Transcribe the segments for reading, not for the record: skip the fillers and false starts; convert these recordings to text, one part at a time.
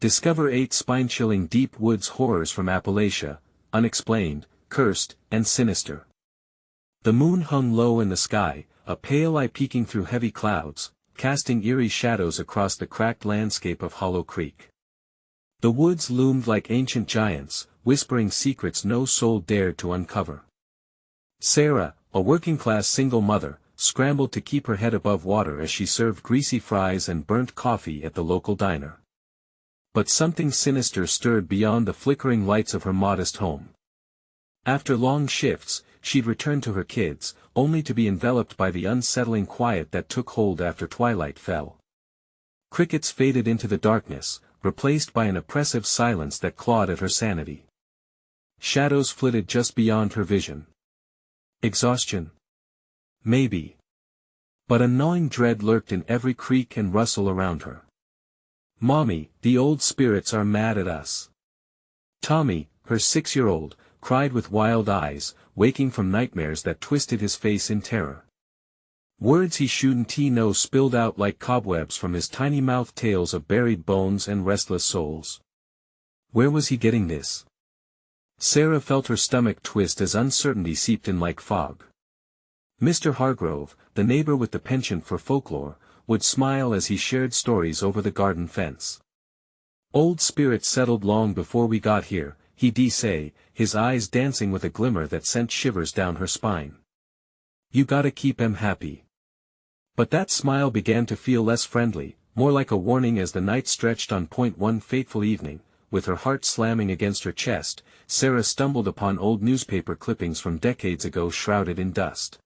Discover 8 spine-chilling deep woods horrors from Appalachia, Unexplained, Cursed, and Sinister. The moon hung low in the sky, a pale eye peeking through heavy clouds, casting eerie shadows across the cracked landscape of Hollow Creek. The woods loomed like ancient giants, whispering secrets no soul dared to uncover. Sarah, a working-class single mother, scrambled to keep her head above water as she served greasy fries and burnt coffee at the local diner. But something sinister stirred beyond the flickering lights of her modest home. After long shifts, she'd return to her kids, only to be enveloped by the unsettling quiet that took hold after twilight fell. Crickets faded into the darkness, replaced by an oppressive silence that clawed at her sanity. Shadows flitted just beyond her vision. Exhaustion? Maybe. But a gnawing dread lurked in every creak and rustle around her. "Mommy, the old spirits are mad at us." Tommy, her 6-year-old, cried with wild eyes, waking from nightmares that twisted his face in terror. Words he shouldn't know spilled out like cobwebs from his tiny mouth, tales of buried bones and restless souls. Where was he getting this? Sarah felt her stomach twist as uncertainty seeped in like fog. Mr. Hargrove, the neighbor with the penchant for folklore, would smile as he shared stories over the garden fence. "Old spirits settled long before we got here," he'd say, his eyes dancing with a glimmer that sent shivers down her spine. "You gotta keep 'em happy." But that smile began to feel less friendly, more like a warning as the night stretched on. One fateful evening, with her heart slamming against her chest, Sarah stumbled upon old newspaper clippings from decades ago shrouded in dust.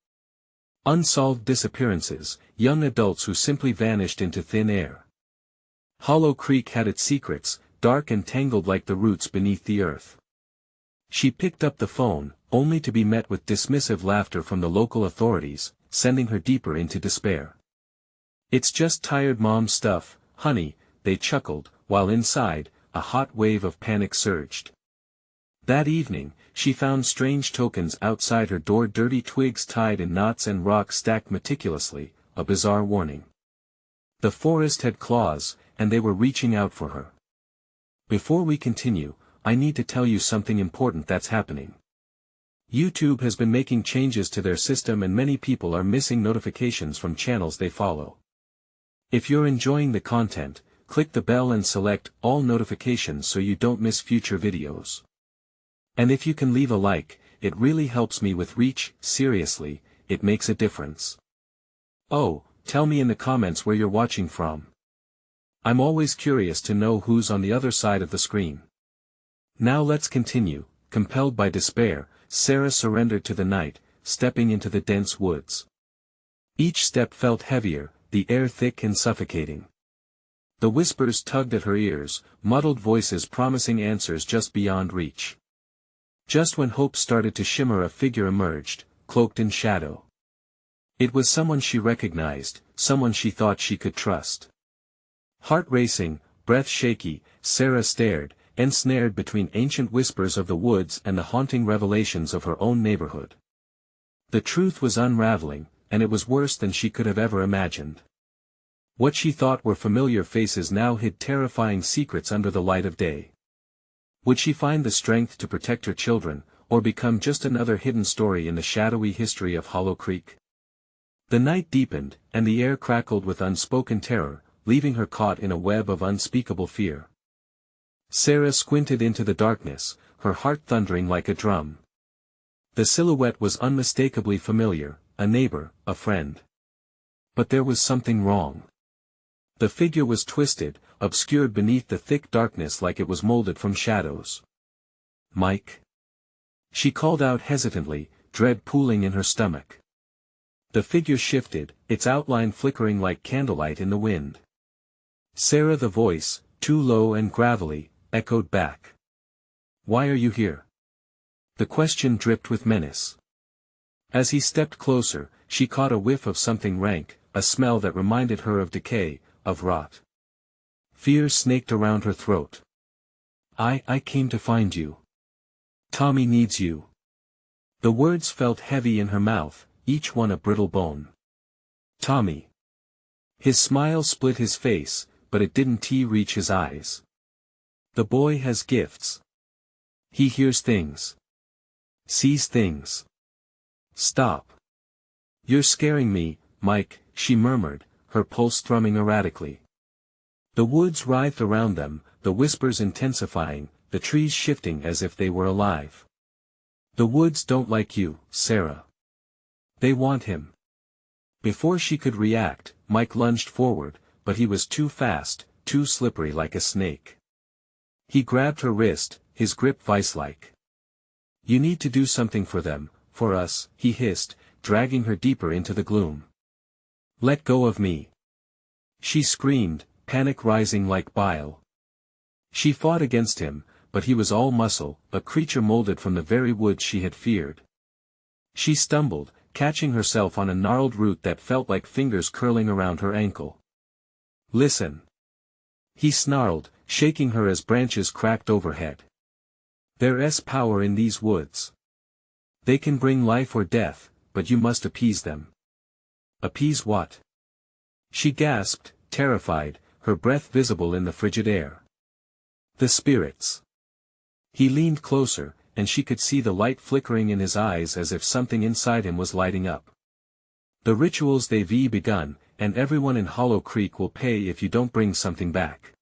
Unsolved disappearances, young adults who simply vanished into thin air. Hollow Creek had its secrets, dark and tangled like the roots beneath the earth. She picked up the phone, only to be met with dismissive laughter from the local authorities, sending her deeper into despair. "It's just tired mom stuff, honey," they chuckled, while inside, a hot wave of panic surged. That evening, she found strange tokens outside her door, dirty twigs tied in knots and rocks stacked meticulously, a bizarre warning. The forest had claws, and they were reaching out for her. Before we continue, I need to tell you something important that's happening. YouTube has been making changes to their system and many people are missing notifications from channels they follow. If you're enjoying the content, click the bell and select all notifications so you don't miss future videos. And if you can leave a like, it really helps me with reach. Seriously, it makes a difference. Oh, tell me in the comments where you're watching from. I'm always curious to know who's on the other side of the screen. Now let's continue. Compelled by despair, Sarah surrendered to the night, stepping into the dense woods. Each step felt heavier, the air thick and suffocating. The whispers tugged at her ears, muddled voices promising answers just beyond reach. Just when hope started to shimmer, a figure emerged, cloaked in shadow. It was someone she recognized, someone she thought she could trust. Heart racing, breath shaky, Sarah stared, ensnared between ancient whispers of the woods and the haunting revelations of her own neighborhood. The truth was unraveling, and it was worse than she could have ever imagined. What she thought were familiar faces now hid terrifying secrets under the light of day. Would she find the strength to protect her children, or become just another hidden story in the shadowy history of Hollow Creek? The night deepened, and the air crackled with unspoken terror, leaving her caught in a web of unspeakable fear. Sarah squinted into the darkness, her heart thundering like a drum. The silhouette was unmistakably familiar, a neighbor, a friend. But there was something wrong. The figure was twisted, obscured beneath the thick darkness like it was molded from shadows. "Mike?" She called out hesitantly, dread pooling in her stomach. The figure shifted, its outline flickering like candlelight in the wind. Sarah, the voice, too low and gravelly, echoed back. "Why are you here?" The question dripped with menace. As he stepped closer, she caught a whiff of something rank, a smell that reminded her of decay, of rot. Fear snaked around her throat. I came to find you. Tommy needs you." The words felt heavy in her mouth, each one a brittle bone. "Tommy." His smile split his face, but it didn't reach his eyes. The boy has gifts. He hears things. Sees things. Stop. You're scaring me, Mike, she murmured, her pulse thrumming erratically. The woods writhed around them, the whispers intensifying, the trees shifting as if they were alive. The woods don't like you, Sarah. They want him. Before she could react, Mike lunged forward, but he was too fast, too slippery like a snake. He grabbed her wrist, his grip vice-like. You need to do something for them, for us, he hissed, dragging her deeper into the gloom. Let go of me. She screamed, panic rising like bile. She fought against him, but he was all muscle, a creature molded from the very wood she had feared. She stumbled, catching herself on a gnarled root that felt like fingers curling around her ankle. Listen. He snarled, shaking her as branches cracked overhead. There's power in these woods. They can bring life or death, but you must appease them. Appease what? She gasped, terrified, her breath visible in the frigid air. The spirits. He leaned closer, and she could see the light flickering in his eyes as if something inside him was lighting up. The rituals they've begun, and everyone in Hollow Creek will pay if you don't bring something back.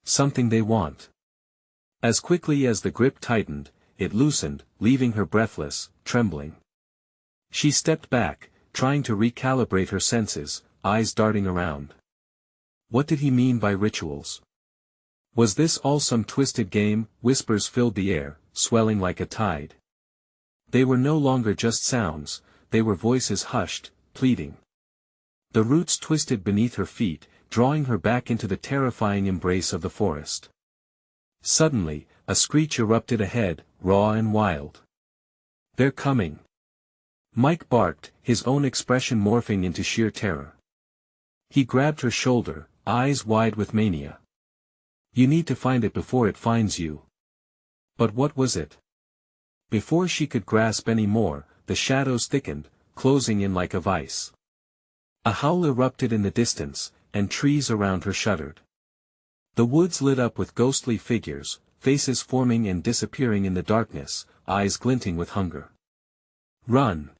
Something they want. As quickly as the grip tightened, it loosened, leaving her breathless, trembling. She stepped back, trying to recalibrate her senses, eyes darting around. What did he mean by rituals? Was this all some twisted game? Whispers filled the air, swelling like a tide. They were no longer just sounds, they were voices hushed, pleading. The roots twisted beneath her feet, drawing her back into the terrifying embrace of the forest. Suddenly, a screech erupted ahead, raw and wild. They're coming. Mike barked, his own expression morphing into sheer terror. He grabbed her shoulder, eyes wide with mania. You need to find it before it finds you. But what was it? Before she could grasp any more, the shadows thickened, closing in like a vice. A howl erupted in the distance, and trees around her shuddered. The woods lit up with ghostly figures, faces forming and disappearing in the darkness, eyes glinting with hunger. Run!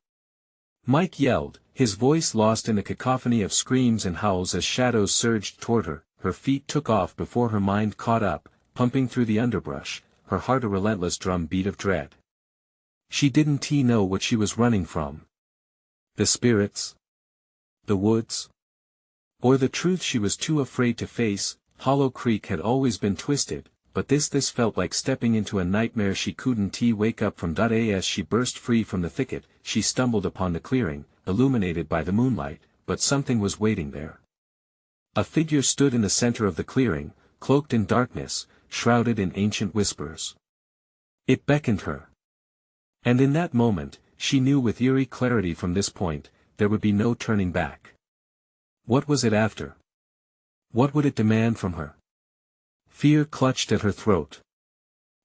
Mike yelled, his voice lost in a cacophony of screams and howls as shadows surged toward her. Her feet took off before her mind caught up, pumping through the underbrush, her heart a relentless drum beat of dread. She didn't know what she was running from. The spirits? The woods? Or the truth she was too afraid to face? Hollow Creek had always been twisted, but this felt like stepping into a nightmare she couldn't wake up from. As she burst free from the thicket, she stumbled upon the clearing, illuminated by the moonlight, but something was waiting there. A figure stood in the center of the clearing, cloaked in darkness, shrouded in ancient whispers. It beckoned her. And in that moment, she knew with eerie clarity from this point, there would be no turning back. What was it after? What would it demand from her? Fear clutched at her throat.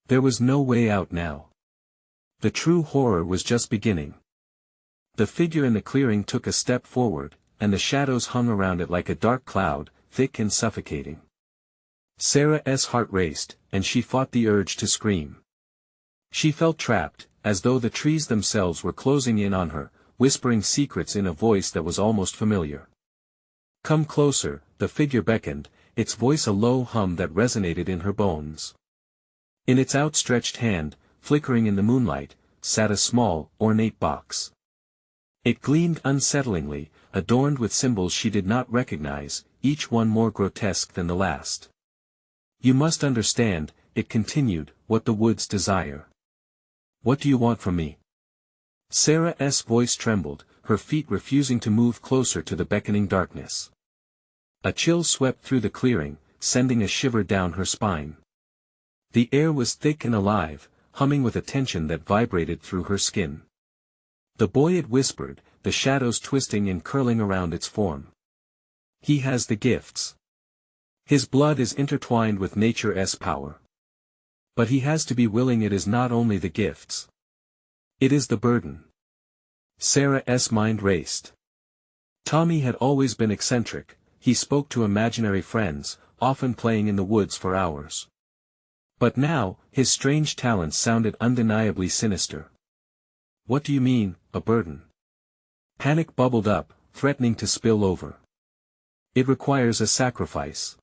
There was no way out now. The true horror was just beginning. The figure in the clearing took a step forward, and the shadows hung around it like a dark cloud, thick and suffocating. Sarah's heart raced, and she fought the urge to scream. She felt trapped, as though the trees themselves were closing in on her, whispering secrets in a voice that was almost familiar. Come closer, the figure beckoned, its voice a low hum that resonated in her bones. In its outstretched hand, flickering in the moonlight, sat a small, ornate box. It gleamed unsettlingly, adorned with symbols she did not recognize, each one more grotesque than the last. You must understand, it continued, what the woods desire. What do you want from me? Sarah's voice trembled, her feet refusing to move closer to the beckoning darkness. A chill swept through the clearing, sending a shiver down her spine. The air was thick and alive, humming with a tension that vibrated through her skin. The boy had whispered, the shadows twisting and curling around its form. He has the gifts. His blood is intertwined with nature's power. But he has to be willing. It is not only the gifts. It is the burden. Sarah's mind raced. Tommy had always been eccentric, he spoke to imaginary friends, often playing in the woods for hours. But now, his strange talents sounded undeniably sinister. What do you mean, a burden? Panic bubbled up, threatening to spill over. It requires a sacrifice.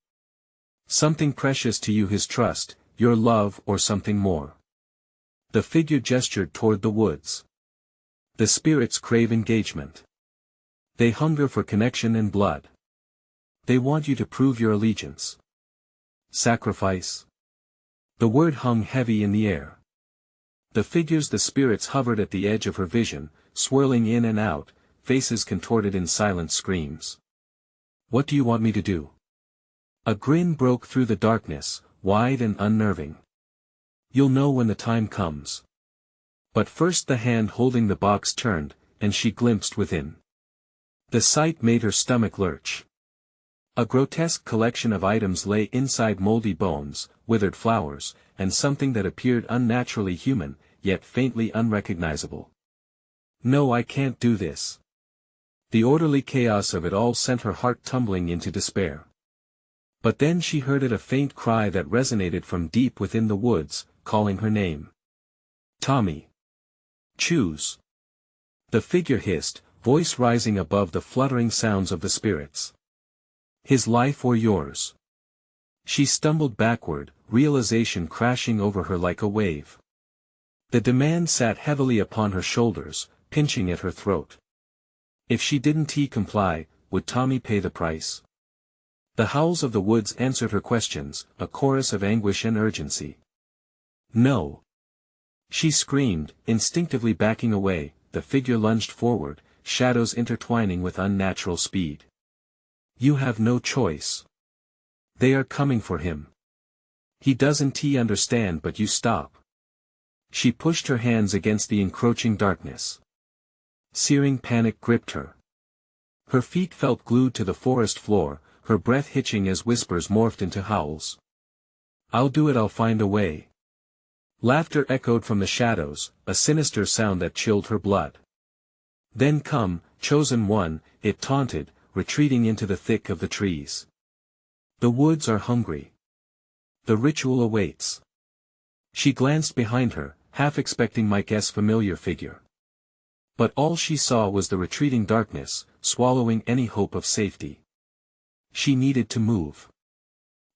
Something precious to you, his trust, your love, or something more. The figure gestured toward the woods. The spirits crave engagement. They hunger for connection and blood. They want you to prove your allegiance. Sacrifice. The word hung heavy in the air. The spirits hovered at the edge of her vision, swirling in and out, faces contorted in silent screams. What do you want me to do? A grin broke through the darkness, wide and unnerving. You'll know when the time comes. But first the hand holding the box turned, and she glimpsed within. The sight made her stomach lurch. A grotesque collection of items lay inside, moldy bones, withered flowers, and something that appeared unnaturally human, yet faintly unrecognizable. No, I can't do this. The orderly chaos of it all sent her heart tumbling into despair. But then she heard a faint cry that resonated from deep within the woods, calling her name. Tommy. Choose. The figure hissed, voice rising above the fluttering sounds of the spirits. His life or yours. She stumbled backward, realization crashing over her like a wave. The demand sat heavily upon her shoulders, pinching at her throat. If she didn't comply, would Tommy pay the price? The howls of the woods answered her questions, a chorus of anguish and urgency. No. She screamed, instinctively backing away. The figure lunged forward, shadows intertwining with unnatural speed. You have no choice. They are coming for him. He doesn't understand, but you stop. She pushed her hands against the encroaching darkness. Searing panic gripped her. Her feet felt glued to the forest floor, her breath hitching as whispers morphed into howls. I'll do it, I'll find a way. Laughter echoed from the shadows, a sinister sound that chilled her blood. Then come, chosen one, it taunted, retreating into the thick of the trees. The woods are hungry. The ritual awaits. She glanced behind her, half expecting Mike's familiar figure. But all she saw was the retreating darkness, swallowing any hope of safety. She needed to move.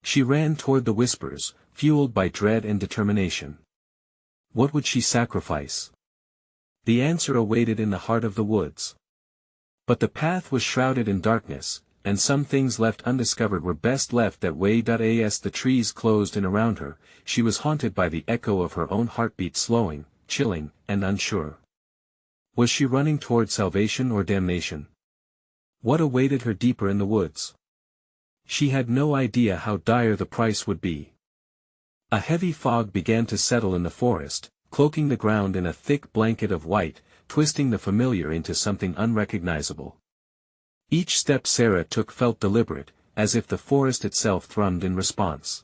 She ran toward the whispers, fueled by dread and determination. What would she sacrifice? The answer awaited in the heart of the woods. But the path was shrouded in darkness, and some things left undiscovered were best left that way. As the trees closed in around her, she was haunted by the echo of her own heartbeat, slowing, chilling, and unsure. Was she running toward salvation or damnation? What awaited her deeper in the woods? She had no idea how dire the price would be. A heavy fog began to settle in the forest, cloaking the ground in a thick blanket of white, twisting the familiar into something unrecognizable. Each step Sarah took felt deliberate, as if the forest itself thrummed in response.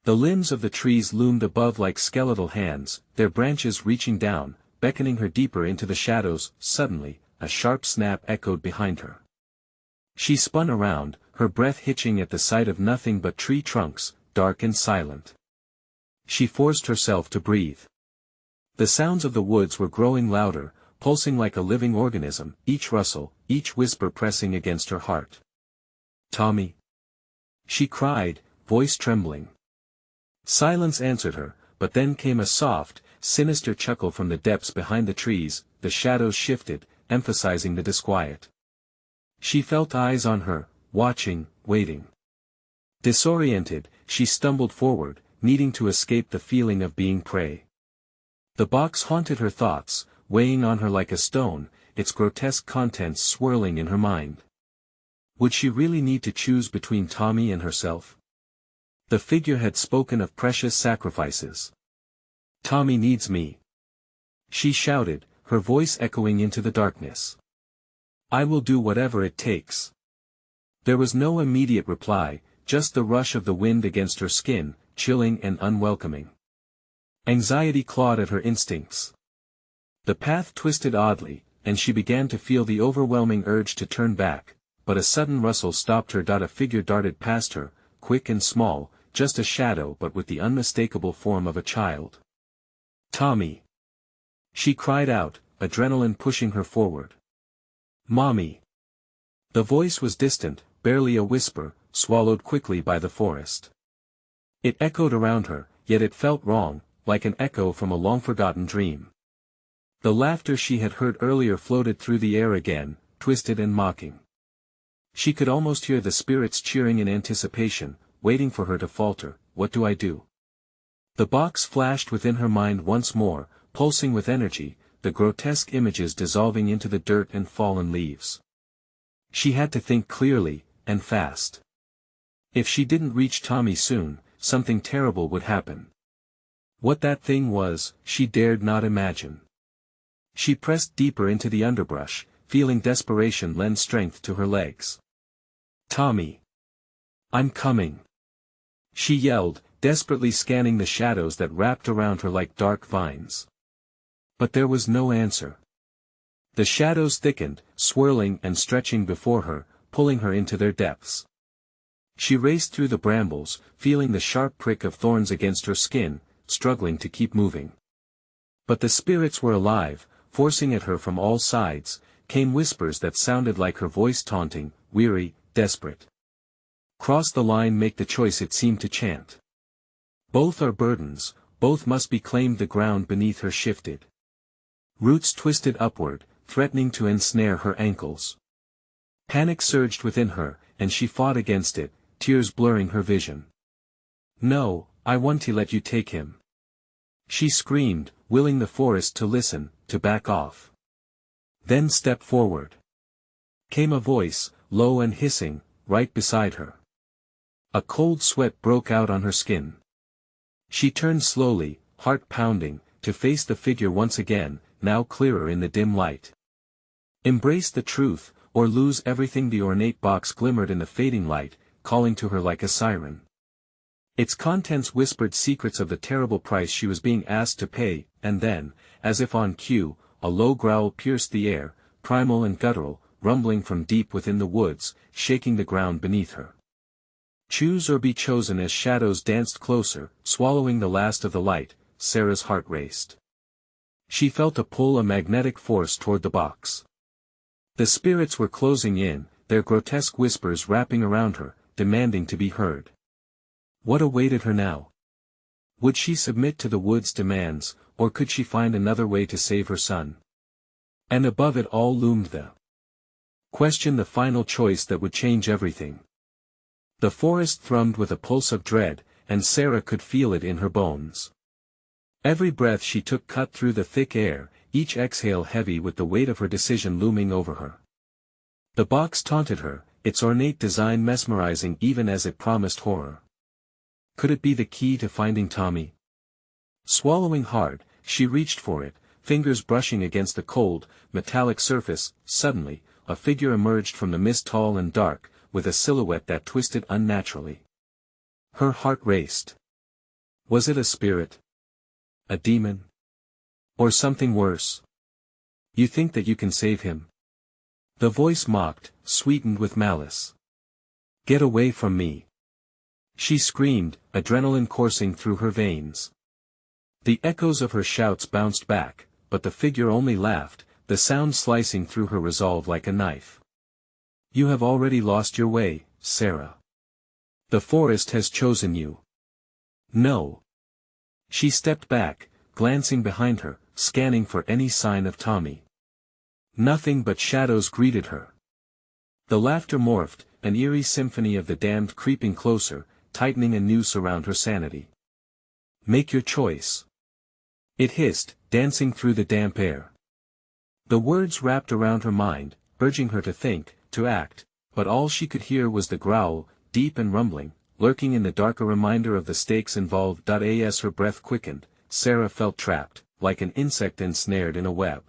The limbs of the trees loomed above like skeletal hands, their branches reaching down, beckoning her deeper into the shadows. Suddenly, a sharp snap echoed behind her. She spun around, her breath hitching at the sight of nothing but tree trunks, dark and silent. She forced herself to breathe. The sounds of the woods were growing louder, pulsing like a living organism, each rustle, each whisper pressing against her heart. Tommy! She cried, voice trembling. Silence answered her, but then came a soft, sinister chuckle from the depths behind the trees. The shadows shifted, emphasizing the disquiet. She felt eyes on her, watching, waiting. Disoriented, she stumbled forward, needing to escape the feeling of being prey. The box haunted her thoughts, weighing on her like a stone, its grotesque contents swirling in her mind. Would she really need to choose between Tommy and herself? The figure had spoken of precious sacrifices. Tommy needs me. She shouted, her voice echoing into the darkness. I will do whatever it takes. There was no immediate reply, just the rush of the wind against her skin, chilling and unwelcoming. Anxiety clawed at her instincts. The path twisted oddly, and she began to feel the overwhelming urge to turn back, but a sudden rustle stopped her. A figure darted past her, quick and small, just a shadow but with the unmistakable form of a child. "Tommy!" She cried out, adrenaline pushing her forward. "Mommy!" The voice was distant, barely a whisper, swallowed quickly by the forest. It echoed around her, yet it felt wrong, like an echo from a long-forgotten dream. The laughter she had heard earlier floated through the air again, twisted and mocking. She could almost hear the spirits cheering in anticipation, waiting for her to falter. "What do I do?" The box flashed within her mind once more, pulsing with energy, the grotesque images dissolving into the dirt and fallen leaves. She had to think clearly, and fast. If she didn't reach Tommy soon, something terrible would happen. What that thing was, she dared not imagine. She pressed deeper into the underbrush, feeling desperation lend strength to her legs. "Tommy! I'm coming!" She yelled, desperately scanning the shadows that wrapped around her like dark vines. But there was no answer. The shadows thickened, swirling and stretching before her, pulling her into their depths. She raced through the brambles, feeling the sharp prick of thorns against her skin, struggling to keep moving. But the spirits were alive, forcing at her from all sides, came whispers that sounded like her voice, taunting, weary, desperate. "Cross the line, make the choice," it seemed to chant. "Both are burdens, both must be claimed." The ground beneath her shifted. Roots twisted upward, threatening to ensnare her ankles. Panic surged within her, and she fought against it, tears blurring her vision. "No, I want to let you take him," she screamed, willing the forest to listen, to back off. "Then step forward," came a voice, low and hissing, right beside her. A cold sweat broke out on her skin. She turned slowly, heart pounding, to face the figure once again, now clearer in the dim light. "Embrace the truth, or lose everything." The ornate box glimmered in the fading light, calling to her like a siren. Its contents whispered secrets of the terrible price she was being asked to pay, and then, as if on cue, a low growl pierced the air, primal and guttural, rumbling from deep within the woods, shaking the ground beneath her. "Choose or be chosen." As shadows danced closer, swallowing the last of the light, Sarah's heart raced. She felt a pull, a magnetic force toward the box. The spirits were closing in, their grotesque whispers wrapping around her, demanding to be heard. What awaited her now? Would she submit to the wood's demands, or could she find another way to save her son? And above it all loomed the question, the final choice that would change everything. The forest thrummed with a pulse of dread, and Sarah could feel it in her bones. Every breath she took cut through the thick air, each exhale heavy with the weight of her decision looming over her. The box taunted her, its ornate design mesmerizing even as it promised horror. Could it be the key to finding Tommy? Swallowing hard, she reached for it, fingers brushing against the cold, metallic surface. Suddenly, a figure emerged from the mist, tall and dark, with a silhouette that twisted unnaturally. Her heart raced. Was it a spirit? A demon? Or something worse? "You think that you can save him?" The voice mocked, sweetened with malice. "Get away from me!" She screamed, adrenaline coursing through her veins. The echoes of her shouts bounced back, but the figure only laughed, the sound slicing through her resolve like a knife. "You have already lost your way, Sarah. The forest has chosen you." "No." She stepped back, glancing behind her, scanning for any sign of Tommy. Nothing but shadows greeted her. The laughter morphed, an eerie symphony of the damned creeping closer, tightening a noose around her sanity. "Make your choice," it hissed, dancing through the damp air. The words wrapped around her mind, urging her to think, to act, but all she could hear was the growl, deep and rumbling, lurking in the dark, a reminder of the stakes involved. As her breath quickened, Sarah felt trapped, like an insect ensnared in a web.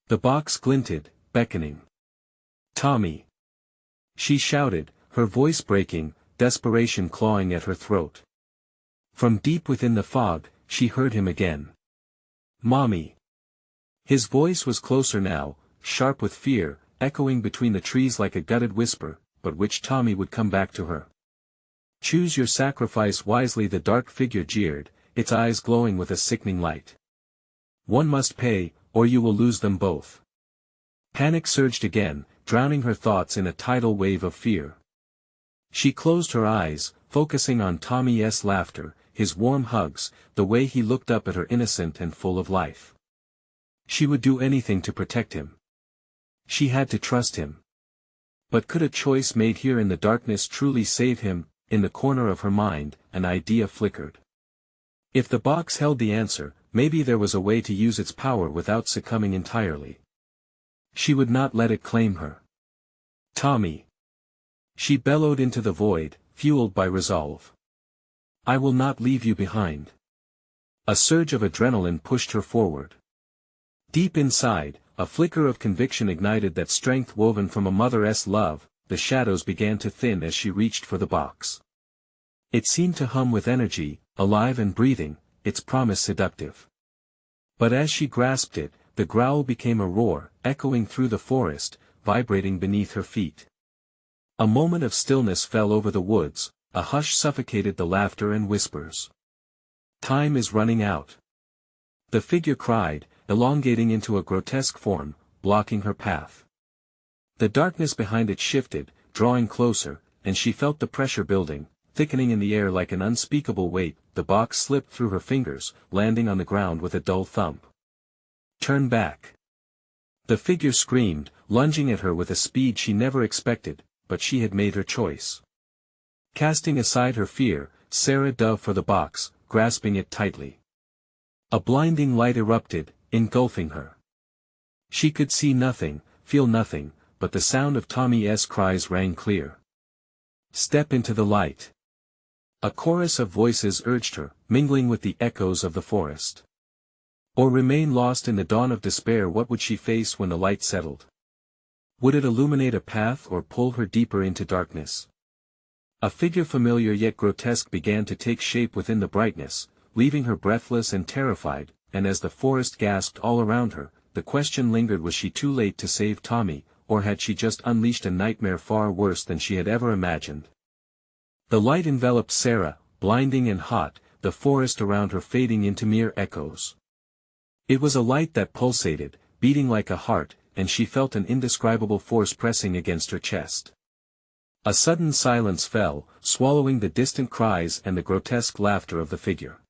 The box glinted, beckoning. "Tommy!" she shouted, her voice breaking, desperation clawing at her throat. From deep within the fog, she heard him again. "Mommy!" His voice was closer now, sharp with fear, echoing between the trees like a gutted whisper, but which Tommy would come back to her. Choose your sacrifice wisely, the dark figure jeered, its eyes glowing with a sickening light. One must pay, or you will lose them both. Panic surged again, drowning her thoughts in a tidal wave of fear. She closed her eyes, focusing on Tommy's laughter, his warm hugs, the way he looked up at her innocent and full of life. She would do anything to protect him. She had to trust him. But could a choice made here in the darkness truly save him? In the corner of her mind, an idea flickered. If the box held the answer, maybe there was a way to use its power without succumbing entirely. She would not let it claim her. Tommy! She bellowed into the void, fueled by resolve. I will not leave you behind. A surge of adrenaline pushed her forward. Deep inside, a flicker of conviction ignited that strength woven from a mother's love. The shadows began to thin as she reached for the box. It seemed to hum with energy, alive and breathing, its promise seductive. But as she grasped it, the growl became a roar, echoing through the forest, vibrating beneath her feet. A moment of stillness fell over the woods, a hush suffocated the laughter and whispers. Time is running out. The figure cried, elongating into a grotesque form, blocking her path. The darkness behind it shifted, drawing closer, and she felt the pressure building, thickening in the air like an unspeakable weight. The box slipped through her fingers, landing on the ground with a dull thump. Turn back. The figure screamed, lunging at her with a speed she never expected, but she had made her choice. Casting aside her fear, Sarah dove for the box, grasping it tightly. A blinding light erupted, engulfing her. She could see nothing, feel nothing, but the sound of Tommy's cries rang clear. Step into the light. A chorus of voices urged her, mingling with the echoes of the forest. Or remain lost in the dawn of despair. What would she face when the light settled? Would it illuminate a path or pull her deeper into darkness? A figure familiar yet grotesque began to take shape within the brightness, leaving her breathless and terrified, and as the forest gasped all around her, the question lingered: was she too late to save Tommy, or had she just unleashed a nightmare far worse than she had ever imagined? The light enveloped Sarah, blinding and hot, the forest around her fading into mere echoes. It was a light that pulsated, beating like a heart, and she felt an indescribable force pressing against her chest. A sudden silence fell, swallowing the distant cries and the grotesque laughter of the figure.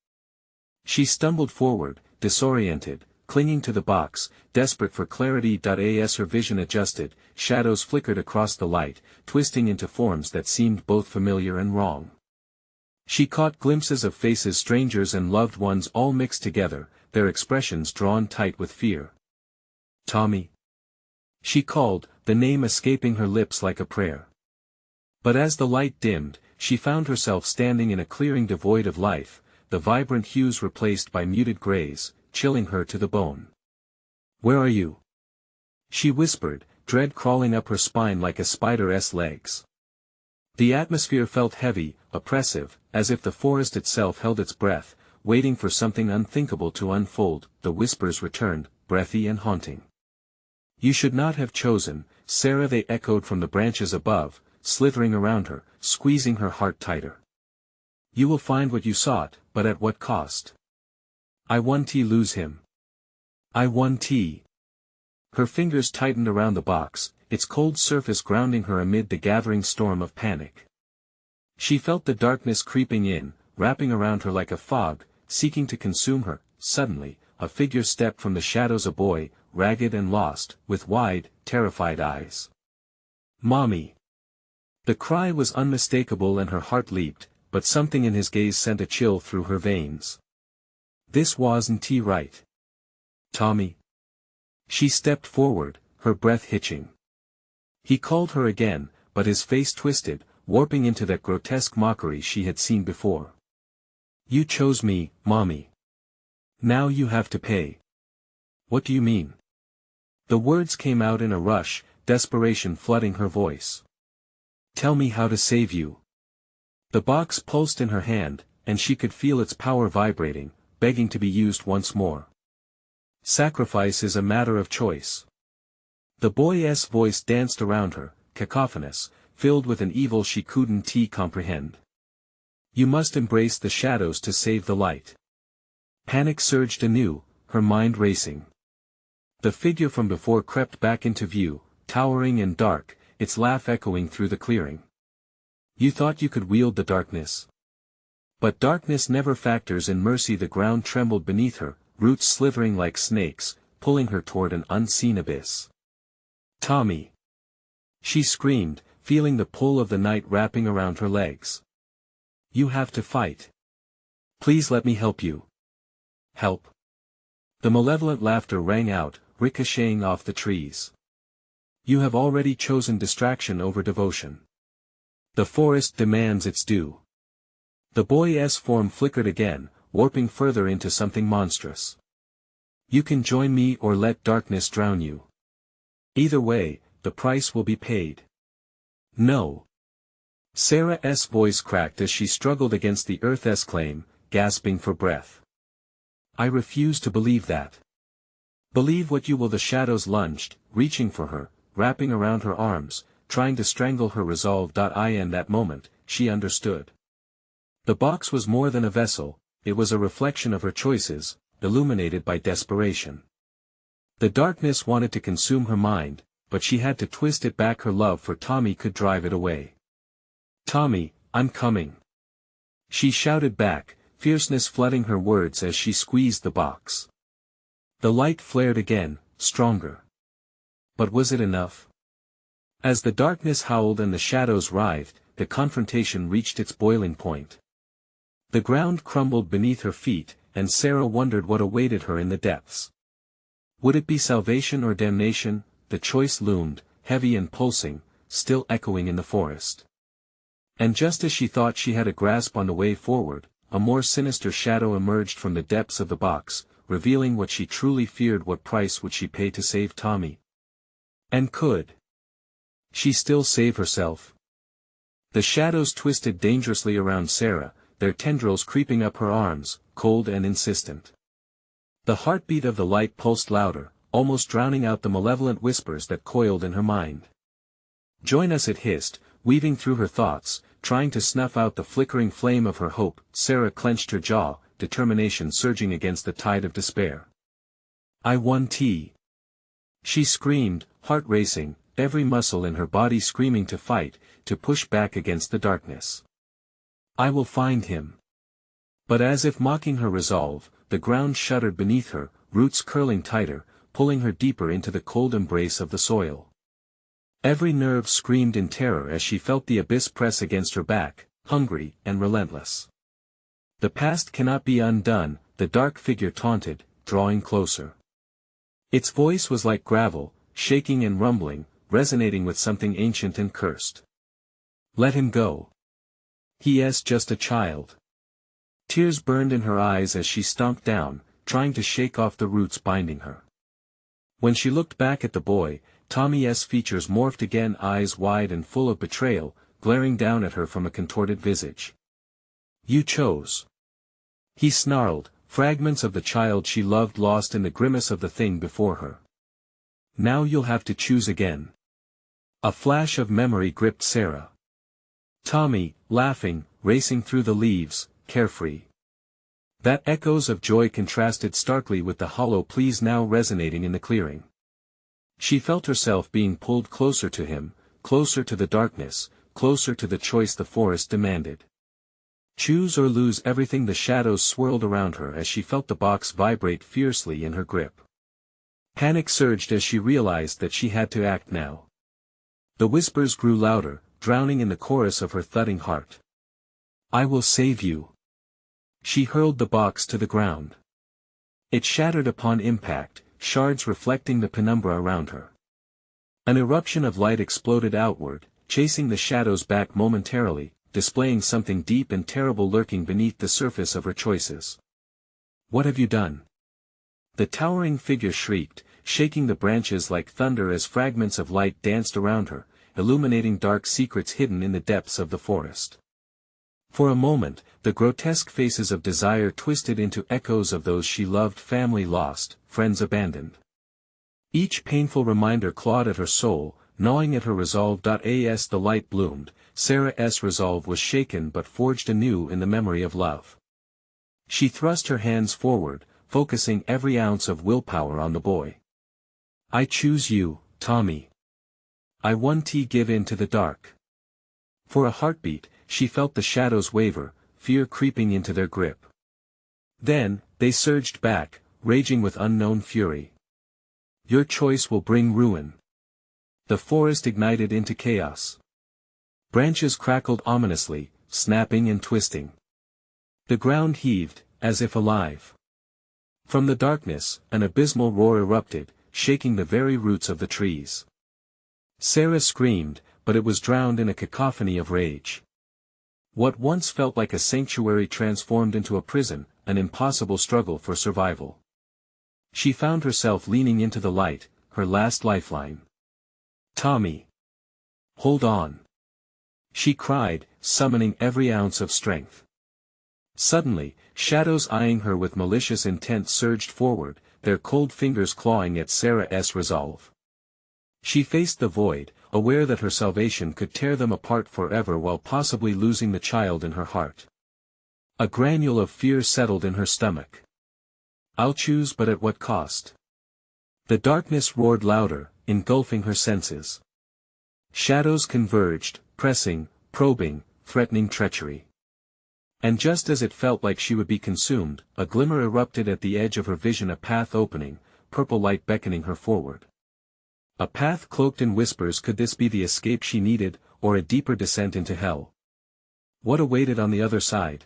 She stumbled forward, disoriented, clinging to the box, desperate for clarity. As her vision adjusted, shadows flickered across the light, twisting into forms that seemed both familiar and wrong. She caught glimpses of faces, strangers and loved ones, all mixed together, their expressions drawn tight with fear. Tommy! She called, the name escaping her lips like a prayer. But as the light dimmed, she found herself standing in a clearing devoid of life, the vibrant hues replaced by muted grays, chilling her to the bone. Where are you? She whispered, dread crawling up her spine like a spider's legs. The atmosphere felt heavy, oppressive, as if the forest itself held its breath, waiting for something unthinkable to unfold. The whispers returned, breathy and haunting. You should not have chosen, Sarah, they echoed from the branches above, slithering around her, squeezing her heart tighter. You will find what you sought, but at what cost? I want to lose him. I want to. Her fingers tightened around the box, its cold surface grounding her amid the gathering storm of panic. She felt the darkness creeping in, wrapping around her like a fog, seeking to consume her. Suddenly, a figure stepped from the shadows, a boy, ragged and lost, with wide, terrified eyes. Mommy! The cry was unmistakable and her heart leaped, but something in his gaze sent a chill through her veins. This wasn't right. Tommy. She stepped forward, her breath hitching. He called her again, but his face twisted, warping into that grotesque mockery she had seen before. You chose me, Mommy. Now you have to pay. What do you mean? The words came out in a rush, desperation flooding her voice. Tell me how to save you. The box pulsed in her hand, and she could feel its power vibrating, begging to be used once more. Sacrifice is a matter of choice. The boy's voice danced around her, cacophonous, filled with an evil she couldn't comprehend. You must embrace the shadows to save the light. Panic surged anew, her mind racing. The figure from before crept back into view, towering and dark, its laugh echoing through the clearing. You thought you could wield the darkness. But darkness never factors in mercy. The ground trembled beneath her, roots slithering like snakes, pulling her toward an unseen abyss. Tommy! She screamed, feeling the pull of the night wrapping around her legs. You have to fight. Please let me help you. Help. The malevolent laughter rang out, ricocheting off the trees. You have already chosen distraction over devotion. The forest demands its due. The boy's form flickered again, warping further into something monstrous. You can join me or let darkness drown you. Either way, the price will be paid. No. Sarah's voice cracked as she struggled against the earth's claim, gasping for breath. I refuse to believe that. Believe what you will. The shadows lunged, reaching for her, wrapping around her arms, trying to strangle her resolve. In that moment, she understood. The box was more than a vessel, it was a reflection of her choices, illuminated by desperation. The darkness wanted to consume her mind, but she had to twist it back. Her love for Tommy could drive it away. Tommy, I'm coming. She shouted back, fierceness flooding her words as she squeezed the box. The light flared again, stronger. But was it enough? As the darkness howled and the shadows writhed, the confrontation reached its boiling point. The ground crumbled beneath her feet, and Sarah wondered what awaited her in the depths. Would it be salvation or damnation? The choice loomed, heavy and pulsing, still echoing in the forest. And just as she thought she had a grasp on the way forward, a more sinister shadow emerged from the depths of the box, revealing what she truly feared. What price would she pay to save Tommy? And could she still save herself? The shadows twisted dangerously around Sarah, their tendrils creeping up her arms, cold and insistent. The heartbeat of the light pulsed louder, almost drowning out the malevolent whispers that coiled in her mind. Join us, it hissed, weaving through her thoughts, trying to snuff out the flickering flame of her hope. Sarah clenched her jaw, determination surging against the tide of despair. I won T. She screamed, heart racing, every muscle in her body screaming to fight, to push back against the darkness. I will find him. But as if mocking her resolve, the ground shuddered beneath her, roots curling tighter, pulling her deeper into the cold embrace of the soil. Every nerve screamed in terror as she felt the abyss press against her back, hungry and relentless. The past cannot be undone, the dark figure taunted, drawing closer. Its voice was like gravel, shaking and rumbling, resonating with something ancient and cursed. Let him go. He is just a child. Tears burned in her eyes as she stomped down, trying to shake off the roots binding her. When she looked back at the boy, Tommy's features morphed again, eyes wide and full of betrayal, glaring down at her from a contorted visage. You chose. He snarled, fragments of the child she loved lost in the grimace of the thing before her. Now you'll have to choose again. A flash of memory gripped Sarah. Tommy, laughing, racing through the leaves, carefree. That echoes of joy contrasted starkly with the hollow pleas now resonating in the clearing. She felt herself being pulled closer to him, closer to the darkness, closer to the choice the forest demanded. Choose or lose everything. The shadows swirled around her as she felt the box vibrate fiercely in her grip. Panic surged as she realized that she had to act now. The whispers grew louder, drowning in the chorus of her thudding heart. I will save you. She hurled the box to the ground. It shattered upon impact, shards reflecting the penumbra around her. An eruption of light exploded outward, chasing the shadows back momentarily, displaying something deep and terrible lurking beneath the surface of her choices. What have you done? The towering figure shrieked, shaking the branches like thunder as fragments of light danced around her, illuminating dark secrets hidden in the depths of the forest. For a moment, the grotesque faces of desire twisted into echoes of those she loved, family lost, friends abandoned. Each painful reminder clawed at her soul, gnawing at her resolve. As the light bloomed, Sarah's resolve was shaken but forged anew in the memory of love. She thrust her hands forward, focusing every ounce of willpower on the boy. I choose you, Tommy. I won't give in to the dark. For a heartbeat, she felt the shadows waver, fear creeping into their grip. Then, they surged back, raging with unknown fury. Your choice will bring ruin. The forest ignited into chaos. Branches crackled ominously, snapping and twisting. The ground heaved, as if alive. From the darkness, an abysmal roar erupted, shaking the very roots of the trees. Sarah screamed, but it was drowned in a cacophony of rage. What once felt like a sanctuary transformed into a prison, an impossible struggle for survival. She found herself leaning into the light, her last lifeline. Tommy! Hold on! She cried, summoning every ounce of strength. Suddenly, shadows eyeing her with malicious intent surged forward, their cold fingers clawing at Sarah's resolve. She faced the void, aware that her salvation could tear them apart forever while possibly losing the child in her heart. A granule of fear settled in her stomach. I'll choose, but at what cost? The darkness roared louder, engulfing her senses. Shadows converged, pressing, probing, threatening treachery. And just as it felt like she would be consumed, a glimmer erupted at the edge of her vision, a path opening, purple light beckoning her forward. A path cloaked in whispers. Could this be the escape she needed, or a deeper descent into hell? What awaited on the other side?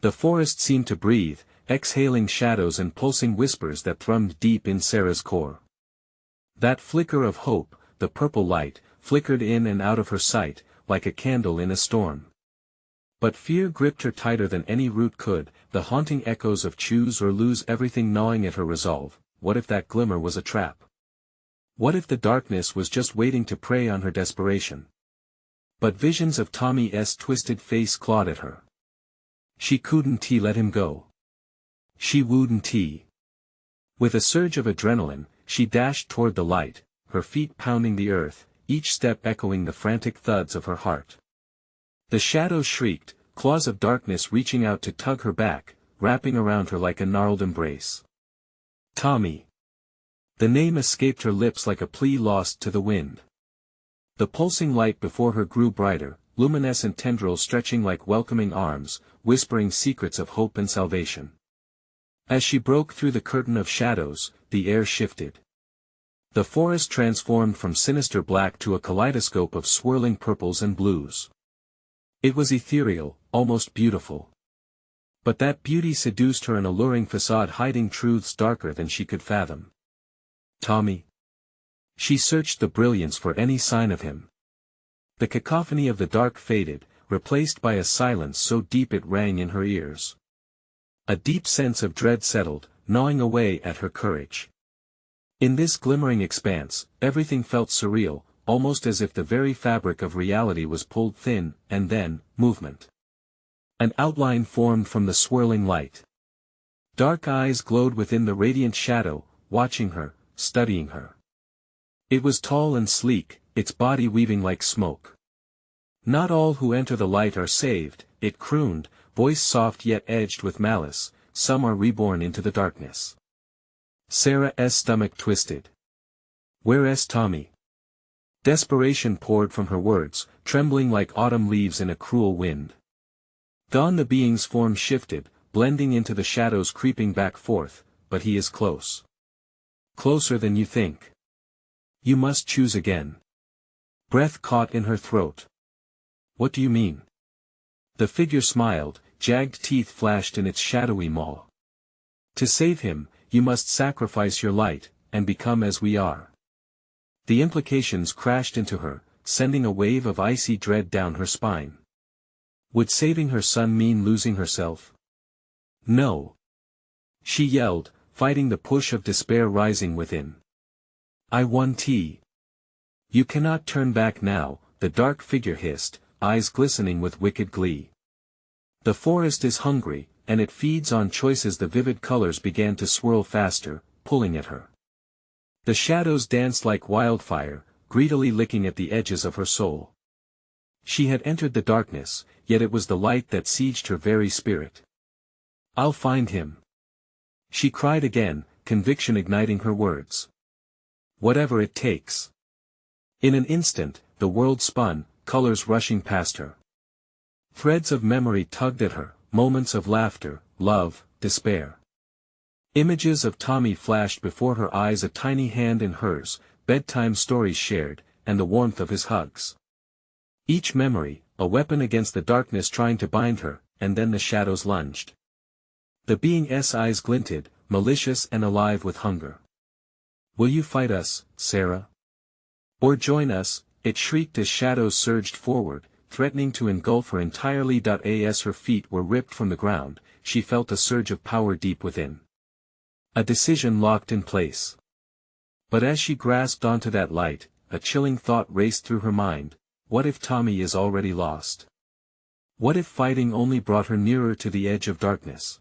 The forest seemed to breathe, exhaling shadows and pulsing whispers that thrummed deep in Sarah's core. That flicker of hope, the purple light, flickered in and out of her sight, like a candle in a storm. But fear gripped her tighter than any root could, the haunting echoes of choose or lose everything gnawing at her resolve. What if that glimmer was a trap? What if the darkness was just waiting to prey on her desperation? But visions of Tommy's twisted face clawed at her. She couldn't let him go. She wouldn't. With a surge of adrenaline, she dashed toward the light, her feet pounding the earth, each step echoing the frantic thuds of her heart. The shadows shrieked, claws of darkness reaching out to tug her back, wrapping around her like a gnarled embrace. Tommy! The name escaped her lips like a plea lost to the wind. The pulsing light before her grew brighter, luminescent tendrils stretching like welcoming arms, whispering secrets of hope and salvation. As she broke through the curtain of shadows, the air shifted. The forest transformed from sinister black to a kaleidoscope of swirling purples and blues. It was ethereal, almost beautiful. But that beauty seduced her, an alluring facade hiding truths darker than she could fathom. Tommy? She searched the brilliance for any sign of him. The cacophony of the dark faded, replaced by a silence so deep it rang in her ears. A deep sense of dread settled, gnawing away at her courage. In this glimmering expanse, everything felt surreal, almost as if the very fabric of reality was pulled thin, and then, movement. An outline formed from the swirling light. Dark eyes glowed within the radiant shadow, watching her, studying her. It was tall and sleek, its body weaving like smoke. Not all who enter the light are saved, it crooned, voice soft yet edged with malice, some are reborn into the darkness. Sarah's stomach twisted. Where's Tommy? Desperation poured from her words, trembling like autumn leaves in a cruel wind. Dawn, the being's form shifted, blending into the shadows creeping back forth, but he is close. Closer than you think. You must choose again. Breath caught in her throat. What do you mean? The figure smiled, jagged teeth flashed in its shadowy maw. To save him, you must sacrifice your light, and become as we are. The implications crashed into her, sending a wave of icy dread down her spine. Would saving her son mean losing herself? No. She yelled, fighting the push of despair rising within. I want. You cannot turn back now, the dark figure hissed, eyes glistening with wicked glee. The forest is hungry, and it feeds on choices. The vivid colors began to swirl faster, pulling at her. The shadows danced like wildfire, greedily licking at the edges of her soul. She had entered the darkness, yet it was the light that sieged her very spirit. "I'll find him!" she cried again, conviction igniting her words. "Whatever it takes." In an instant, the world spun, colors rushing past her. Threads of memory tugged at her, moments of laughter, love, despair. Images of Tommy flashed before her eyes, a tiny hand in hers, bedtime stories shared, and the warmth of his hugs. Each memory, a weapon against the darkness trying to bind her, and then the shadows lunged. The being's eyes glinted, malicious and alive with hunger. "Will you fight us, Sarah? Or join us?" it shrieked as shadows surged forward, threatening to engulf her entirely. As her feet were ripped from the ground, she felt a surge of power deep within. A decision locked in place. But as she grasped onto that light, a chilling thought raced through her mind: what if Tommy is already lost? What if fighting only brought her nearer to the edge of darkness?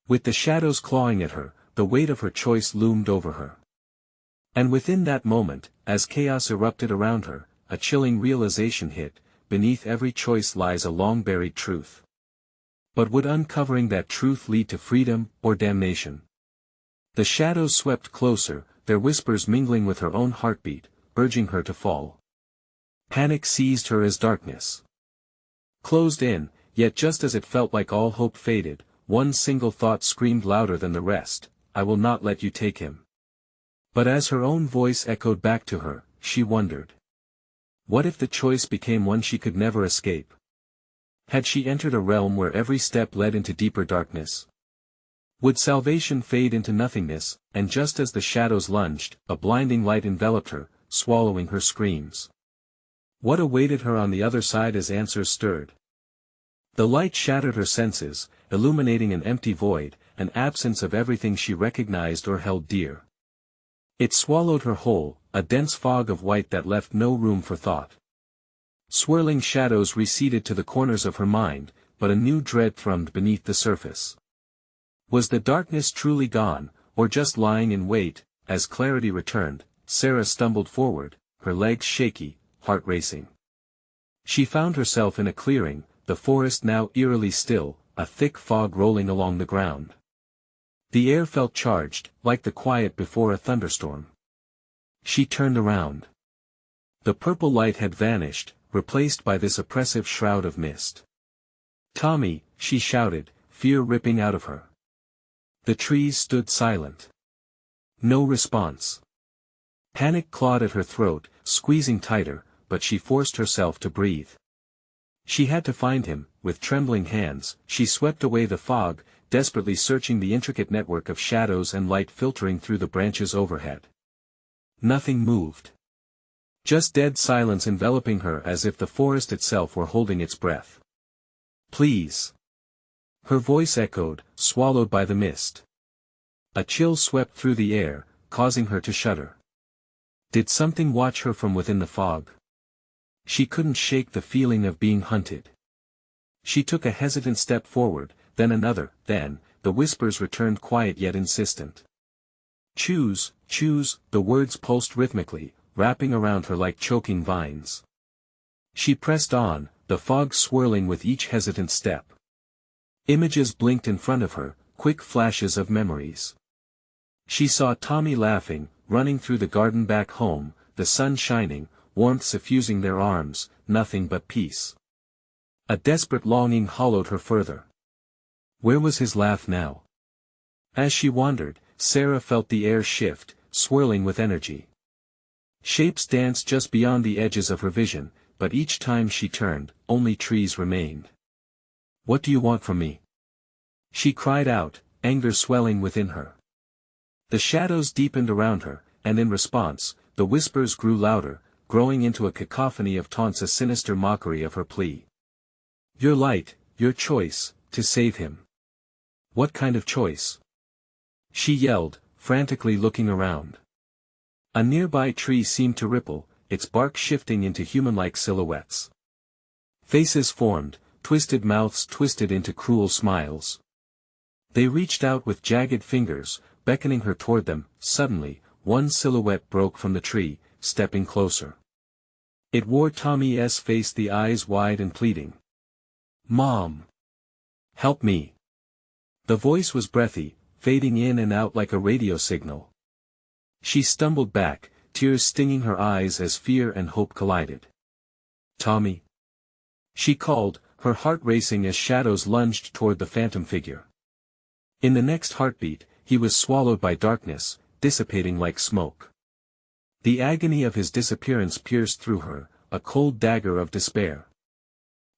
With the shadows clawing at her, the weight of her choice loomed over her. And within that moment, as chaos erupted around her, a chilling realization hit: beneath every choice lies a long-buried truth. But would uncovering that truth lead to freedom, or damnation? The shadows swept closer, their whispers mingling with her own heartbeat, urging her to fall. Panic seized her as darkness closed in, yet just as it felt like all hope faded, one single thought screamed louder than the rest: "I will not let you take him." But as her own voice echoed back to her, she wondered. What if the choice became one she could never escape? Had she entered a realm where every step led into deeper darkness? Would salvation fade into nothingness? And just as the shadows lunged, a blinding light enveloped her, swallowing her screams. What awaited her on the other side as answers stirred? The light shattered her senses, illuminating an empty void, an absence of everything she recognized or held dear. It swallowed her whole, a dense fog of white that left no room for thought. Swirling shadows receded to the corners of her mind, but a new dread thrummed beneath the surface. Was the darkness truly gone, or just lying in wait? As clarity returned, Sarah stumbled forward, her legs shaky, heart racing. She found herself in a clearing, the forest now eerily still, a thick fog rolling along the ground. The air felt charged, like the quiet before a thunderstorm. She turned around. The purple light had vanished, replaced by this oppressive shroud of mist. "Tommy," she shouted, fear ripping out of her. The trees stood silent. No response. Panic clawed at her throat, squeezing tighter, but she forced herself to breathe. She had to find him. With trembling hands, she swept away the fog, desperately searching the intricate network of shadows and light filtering through the branches overhead. Nothing moved. Just dead silence enveloping her, as if the forest itself were holding its breath. "Please." Her voice echoed, swallowed by the mist. A chill swept through the air, causing her to shudder. Did something watch her from within the fog? She couldn't shake the feeling of being hunted. She took a hesitant step forward, then another, then, the whispers returned quiet yet insistent. "Choose, choose," the words pulsed rhythmically, wrapping around her like choking vines. She pressed on, the fog swirling with each hesitant step. Images blinked in front of her, quick flashes of memories. She saw Tommy laughing, running through the garden back home, the sun shining, warmth suffusing their arms, nothing but peace. A desperate longing hollowed her further. Where was his laugh now? As she wandered, Sarah felt the air shift, swirling with energy. Shapes danced just beyond the edges of her vision, but each time she turned, only trees remained. "What do you want from me?" she cried out, anger swelling within her. The shadows deepened around her, and in response, the whispers grew louder, growing into a cacophony of taunts, a sinister mockery of her plea. "Your light, your choice, to save him." What kind of choice? She yelled, frantically looking around. A nearby tree seemed to ripple, its bark shifting into human-like silhouettes. Faces formed, twisted mouths twisted into cruel smiles. They reached out with jagged fingers, beckoning her toward them. Suddenly, one silhouette broke from the tree, stepping closer. It wore Tommy's face, the eyes wide and pleading. "Mom! Help me!" The voice was breathy, fading in and out like a radio signal. She stumbled back, tears stinging her eyes as fear and hope collided. "Tommy!" she called, her heart racing as shadows lunged toward the phantom figure. In the next heartbeat, he was swallowed by darkness, dissipating like smoke. The agony of his disappearance pierced through her, a cold dagger of despair.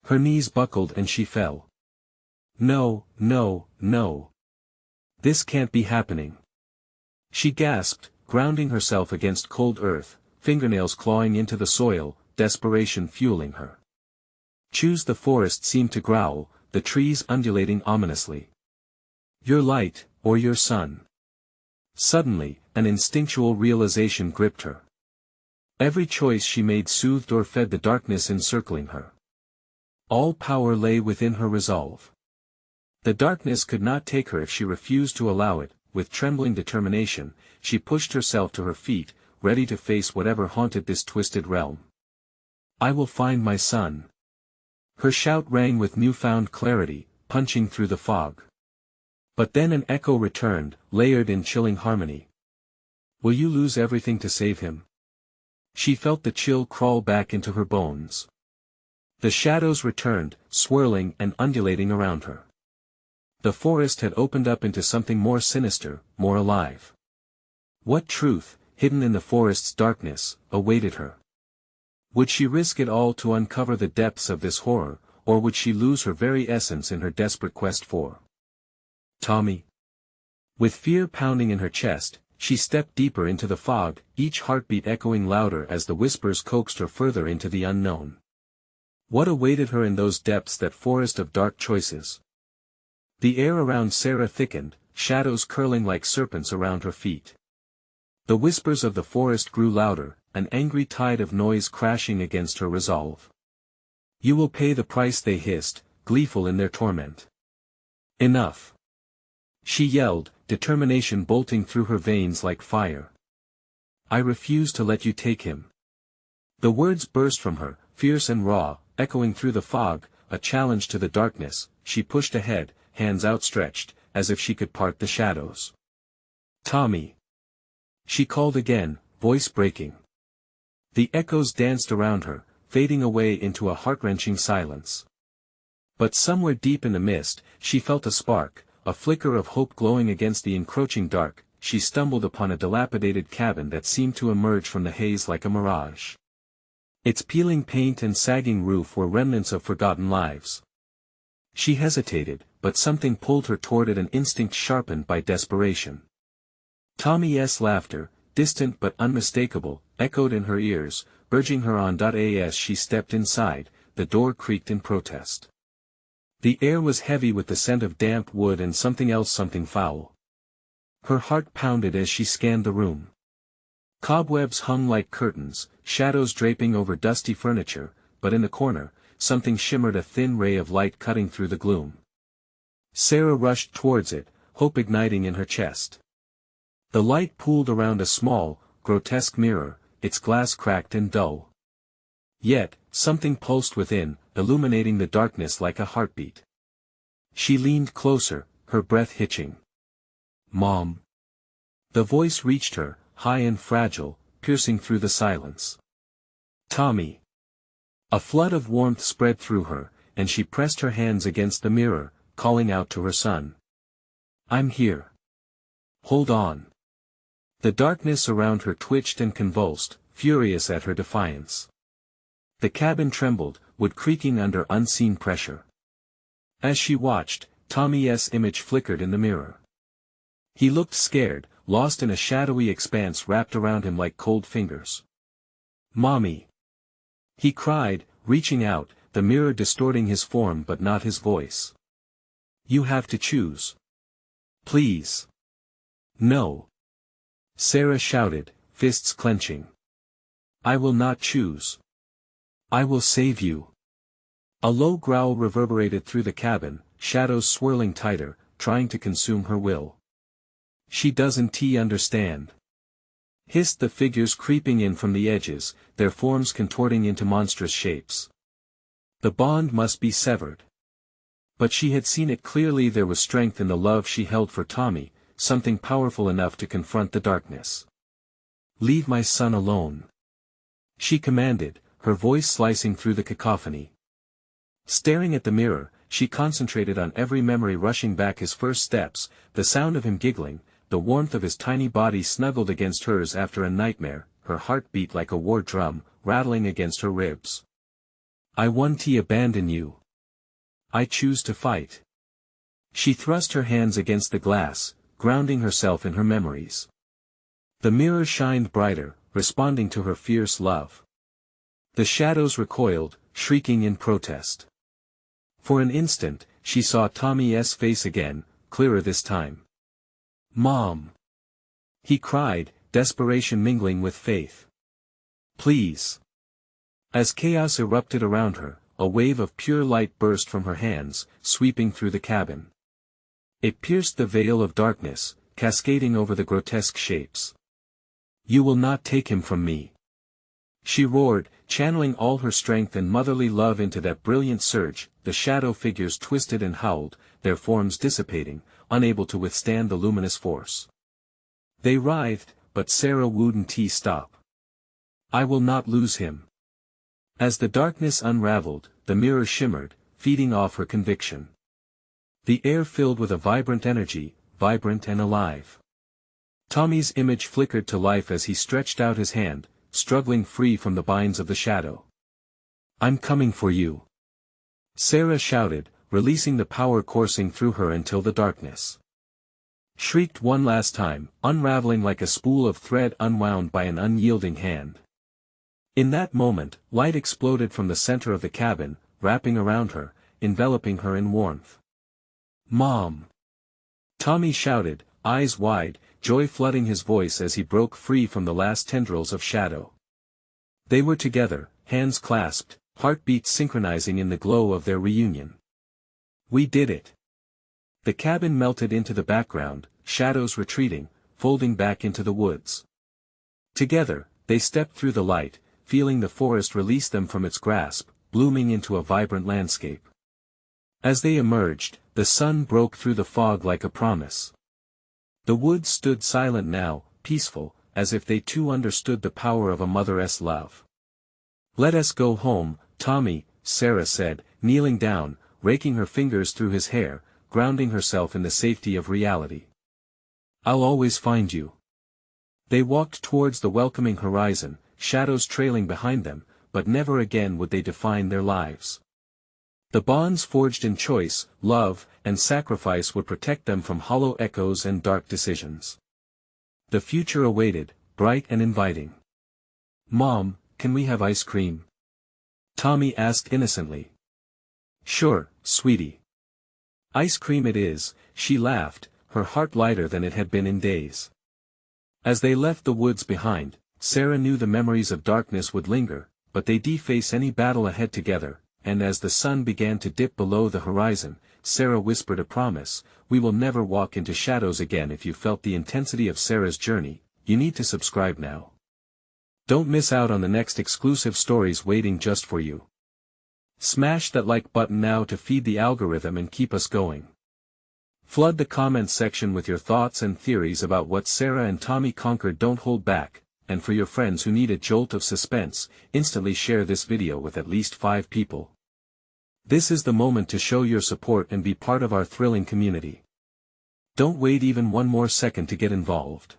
Her knees buckled and she fell. "No, no, no. This can't be happening." She gasped, grounding herself against cold earth, fingernails clawing into the soil, desperation fueling her. "Choose." The forest seemed to growl, the trees undulating ominously. "Your light, or your sun." Suddenly, an instinctual realization gripped her. Every choice she made soothed or fed the darkness encircling her. All power lay within her resolve. The darkness could not take her if she refused to allow it. With trembling determination, she pushed herself to her feet, ready to face whatever haunted this twisted realm. "I will find my son." Her shout rang with newfound clarity, punching through the fog. But then an echo returned, layered in chilling harmony. "Will you lose everything to save him?" She felt the chill crawl back into her bones. The shadows returned, swirling and undulating around her. The forest had opened up into something more sinister, more alive. What truth, hidden in the forest's darkness, awaited her? Would she risk it all to uncover the depths of this horror, or would she lose her very essence in her desperate quest for Tommy? With fear pounding in her chest, she stepped deeper into the fog, each heartbeat echoing louder as the whispers coaxed her further into the unknown. What awaited her in those depths, that forest of dark choices? The air around Sarah thickened, shadows curling like serpents around her feet. The whispers of the forest grew louder, an angry tide of noise crashing against her resolve. "You will pay the price," they hissed, gleeful in their torment. "Enough!" she yelled, determination bolting through her veins like fire. "I refuse to let you take him." The words burst from her, fierce and raw, echoing through the fog, a challenge to the darkness. She pushed ahead, hands outstretched, as if she could part the shadows. "Tommy!" she called again, voice breaking. The echoes danced around her, fading away into a heart-wrenching silence. But somewhere deep in the mist, she felt a spark, a flicker of hope glowing against the encroaching dark. She stumbled upon a dilapidated cabin that seemed to emerge from the haze like a mirage. Its peeling paint and sagging roof were remnants of forgotten lives. She hesitated, but something pulled her toward it, an instinct sharpened by desperation. Tommy's laughter, distant but unmistakable, echoed in her ears, urging her on. As she stepped inside, the door creaked in protest. The air was heavy with the scent of damp wood and something else, something foul. Her heart pounded as she scanned the room. Cobwebs hung like curtains, shadows draping over dusty furniture, but in the corner, something shimmered, a thin ray of light cutting through the gloom. Sarah rushed towards it, hope igniting in her chest. The light pooled around a small, grotesque mirror, its glass cracked and dull. Yet, something pulsed within, illuminating the darkness like a heartbeat. She leaned closer, her breath hitching. "Mom!" The voice reached her, high and fragile, piercing through the silence. "Tommy!" A flood of warmth spread through her, and she pressed her hands against the mirror, calling out to her son. "I'm here. Hold on." The darkness around her twitched and convulsed, furious at her defiance. The cabin trembled, wood creaking under unseen pressure. As she watched, Tommy's image flickered in the mirror. He looked scared, lost in a shadowy expanse wrapped around him like cold fingers. "Mommy!" he cried, reaching out, the mirror distorting his form but not his voice. "You have to choose. Please." "No!" Sarah shouted, fists clenching. "I will not choose. I will save you." A low growl reverberated through the cabin, shadows swirling tighter, trying to consume her will. "She doesn't understand." hissed the figures creeping in from the edges, their forms contorting into monstrous shapes. The bond must be severed. But she had seen it clearly. There was strength in the love she held for Tommy, something powerful enough to confront the darkness. "Leave my son alone," she commanded, her voice slicing through the cacophony. Staring at the mirror, she concentrated on every memory rushing back: his first steps, the sound of him giggling, the warmth of his tiny body snuggled against hers after a nightmare, her heart beat like a war drum, rattling against her ribs. "I won't abandon you. I choose to fight." She thrust her hands against the glass, grounding herself in her memories. The mirror shined brighter, responding to her fierce love. The shadows recoiled, shrieking in protest. For an instant, she saw Tommy's face again, clearer this time. "Mom!" he cried, desperation mingling with faith. "Please!" As chaos erupted around her, a wave of pure light burst from her hands, sweeping through the cabin. It pierced the veil of darkness, cascading over the grotesque shapes. "You will not take him from me!" she roared, channeling all her strength and motherly love into that brilliant surge. The shadow figures twisted and howled, their forms dissipating, unable to withstand the luminous force. They writhed, but Sarah wouldn't stop. "I will not lose him." As the darkness unraveled, the mirror shimmered, feeding off her conviction. The air filled with a vibrant energy, vibrant and alive. Tommy's image flickered to life as he stretched out his hand, struggling free from the binds of the shadow. "I'm coming for you," Sarah shouted, releasing the power coursing through her until the darkness shrieked one last time, unraveling like a spool of thread unwound by an unyielding hand. In that moment, light exploded from the center of the cabin, wrapping around her, enveloping her in warmth. "Mom!" Tommy shouted, eyes wide, joy flooding his voice as he broke free from the last tendrils of shadow. They were together, hands clasped, heartbeats synchronizing in the glow of their reunion. "We did it!" The cabin melted into the background, shadows retreating, folding back into the woods. Together, they stepped through the light, feeling the forest release them from its grasp, blooming into a vibrant landscape. As they emerged, the sun broke through the fog like a promise. The woods stood silent now, peaceful, as if they too understood the power of a mother's love. "Let us go home, Tommy," Sarah said, kneeling down, raking her fingers through his hair, grounding herself in the safety of reality. "I'll always find you." They walked towards the welcoming horizon, shadows trailing behind them, but never again would they define their lives. The bonds forged in choice, love, and sacrifice would protect them from hollow echoes and dark decisions. The future awaited, bright and inviting. "Mom, can we have ice cream?" Tommy asked innocently. "Sure, sweetie. Ice cream it is," she laughed, her heart lighter than it had been in days. As they left the woods behind, Sarah knew the memories of darkness would linger, but they'd face any battle ahead together, and as the sun began to dip below the horizon, Sarah whispered a promise: "We will never walk into shadows again." If you felt the intensity of Sarah's journey, you need to subscribe now. Don't miss out on the next exclusive stories waiting just for you. Smash that like button now to feed the algorithm and keep us going. Flood the comments section with your thoughts and theories about what Sarah and Tommy conquered. Don't hold back, and for your friends who need a jolt of suspense, instantly share this video with at least 5 people. This is the moment to show your support and be part of our thrilling community. Don't wait even one more second to get involved.